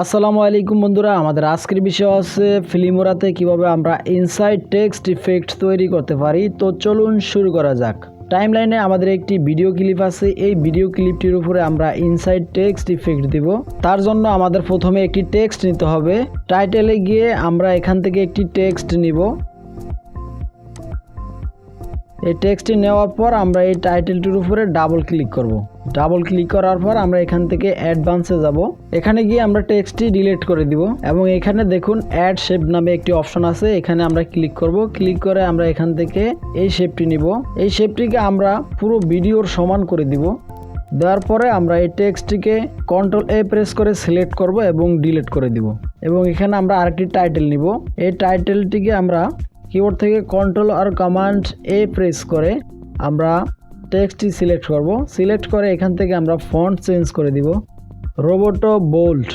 আসসালামু আলাইকুম বন্ধুরা, আমাদের আজকের বিষয় আছে ফিলিমোরাতে কিভাবে আমরা ইনসাইড টেক্সট ইফেক্ট তৈরি করতে পারি। তো চলুন শুরু করা যাক। টাইমলাইনে আমাদের একটি ভিডিও ক্লিপ আছে। এই ভিডিও ক্লিপটির উপরে আমরা ইনসাইড টেক্সট ইফেক্ট দিব। তার জন্য আমাদের প্রথমে একটি টেক্সট নিতে হবে। টাইটেলে গিয়ে আমরা এখান থেকে একটি টেক্সট নিব। এই টেক্সটটি নেওয়ার পর আমরা এই টাইটেলটির উপরে ডাবল ক্লিক করব। ডাবল ক্লিক করার পর আমরা এখান থেকে অ্যাডভান্সে যাব। এখানে গিয়ে আমরা টেক্সটটি ডিলিট করে দিব এবং এখানে দেখুন অ্যাড শেপ নামে একটি অপশন আছে। এখানে আমরা ক্লিক করব। ক্লিক করে আমরা এখান থেকে এই শেপটি নিব। এই শেপটিকে আমরা পুরো ভিডিওর সমান করে দিব। দেওয়ার পরে আমরা এই টেক্সটটিকে Ctrl+A প্রেস করে সিলেক্ট করব এবং ডিলিট করে দিব। এবং এখানে আমরা আরেকটি টাইটেল নিব। এই টাইটেলটিকে আমরা কিবোর্ড থেকে Ctrl আর Command+A প্রেস করে আমরা টেক্সটটি সিলেক্ট করব। সিলেক্ট করে এখান থেকে আমরা ফন্ট চেঞ্জ করে দিব, রোবোটো বোল্ড।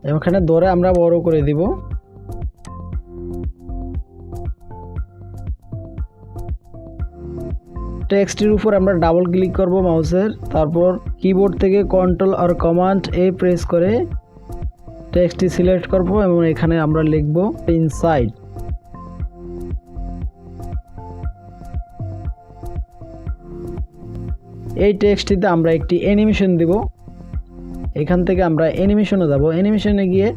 এখানে ধরে আমরা বড় করে দিব। টেক্সটের উপর আমরা ডাবল ক্লিক করব মাউসের, তারপর কিবোর্ড থেকে Ctrl আর Command+A প্রেস করে টেক্সটটি সিলেক্ট করব এবং এখানে আমরা লিখব ইনসাইড। এই টেক্সটটিতে আমরা একটি অ্যানিমেশন দিব। এখান থেকে আমরা অ্যানিমেশনে যাব। অ্যানিমেশনে গিয়ে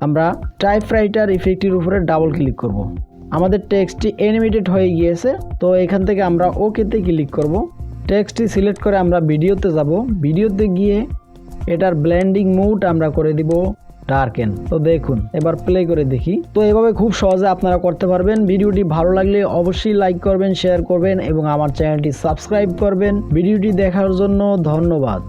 আমরা টাইপরাইটার ইফেক্টের উপরে ডাবল ক্লিক করব। আমাদের টেক্সটটি অ্যানিমেটেড হয়ে গিয়েছে। তো এখান থেকে আমরা ওকেতে ক্লিক করব। টেক্সটটি সিলেক্ট করে আমরা ভিডিওতে যাব। ভিডিওতে গিয়ে এটার ব্লেন্ডিং মোড আমরা করে দিব ডার্কেন। তো দেখুন, এবার প্লে করে দেখি। তো এভাবে খুব সহজে আপনারা করতে পারবেন। ভিডিওটি ভালো লাগলে অবশ্যই লাইক করবেন, শেয়ার করবেন এবং আমার চ্যানেলটি সাবস্ক্রাইব করবেন। ভিডিওটি দেখার জন্য ধন্যবাদ।